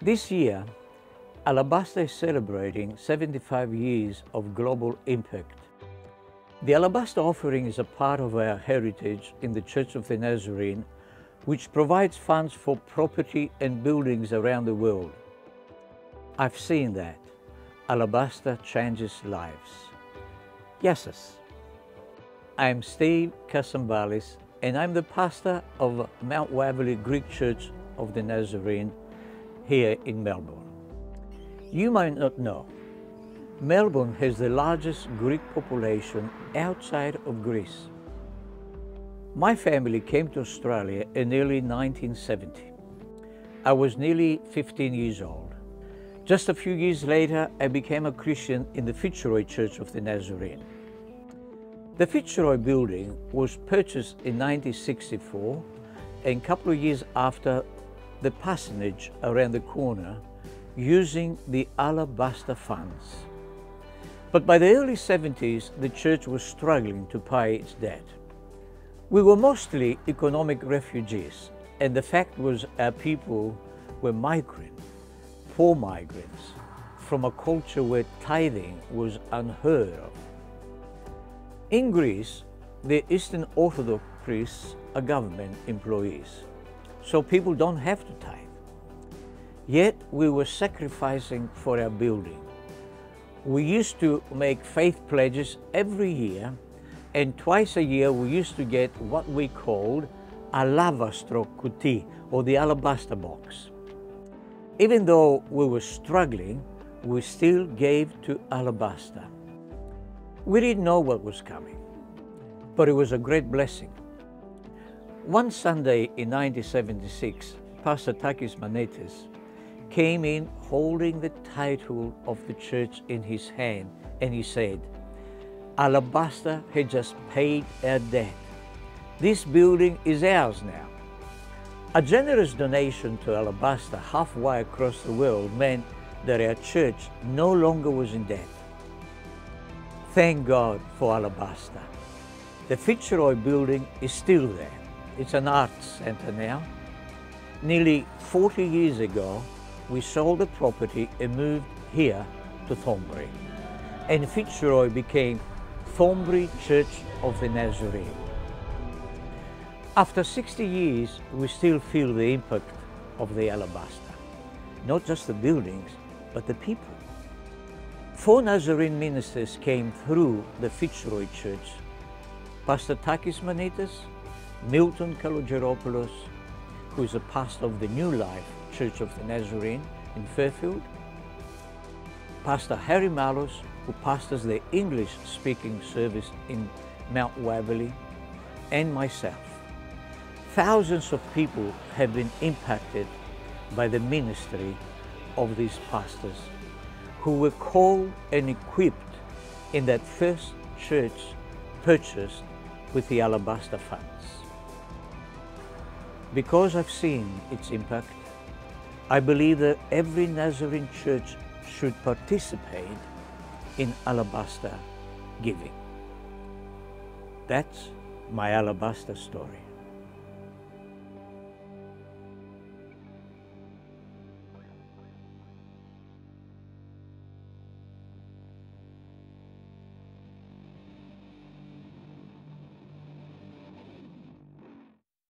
This year, Alabaster is celebrating 75 years of global impact. The Alabaster Offering is a part of our heritage in the Church of the Nazarene, which provides funds for property and buildings around the world. I've seen that. Alabaster changes lives. Yes. I'm Steve Kasambalis, and I'm the pastor of Mount Waverley Greek Church of the Nazarene here in Melbourne. You might not know, Melbourne has the largest Greek population outside of Greece. My family came to Australia in early 1970. I was nearly 15 years old. Just a few years later, I became a Christian in the Fitzroy Church of the Nazarene. The Fitzroy building was purchased in 1964, and a couple of years after, the parsonage around the corner using the Alabaster funds. But by the early 70s, the church was struggling to pay its debt. We were mostly economic refugees, and the fact was our people were poor migrants, from a culture where tithing was unheard of. In Greece, the Eastern Orthodox priests are government employees, so people don't have to tithe. Yet we were sacrificing for our building. We used to make faith pledges every year, and twice a year we used to get what we called Alabaster Offering, or the alabaster box. Even though we were struggling, we still gave to Alabaster. We didn't know what was coming, but it was a great blessing. One Sunday in 1976, Pastor Kasambalis came in holding the title of the church in his hand, and he said, "Alabaster had just paid our debt. This building is ours now." A generous donation to Alabaster halfway across the world meant that our church no longer was in debt. Thank God for Alabaster. The Fitzroy building is still there. It's an arts center now. Nearly 40 years ago, we sold the property and moved here to Thornbury, and Fitzroy became Thornbury Church of the Nazarene. After 60 years, we still feel the impact of the Alabaster. Not just the buildings, but the people. 4 Nazarene ministers came through the Fitzroy Church: Pastor Kasambalis, Milton Kalogeropoulos, who is a pastor of the New Life Church of the Nazarene in Fairfield, Pastor Harry Mallows, who pastors the English-speaking service in Mount Waverley, and myself. Thousands of people have been impacted by the ministry of these pastors, who were called and equipped in that first church purchased with the Alabaster funds. Because I've seen its impact, I believe that every Nazarene church should participate in Alabaster giving. That's my Alabaster story.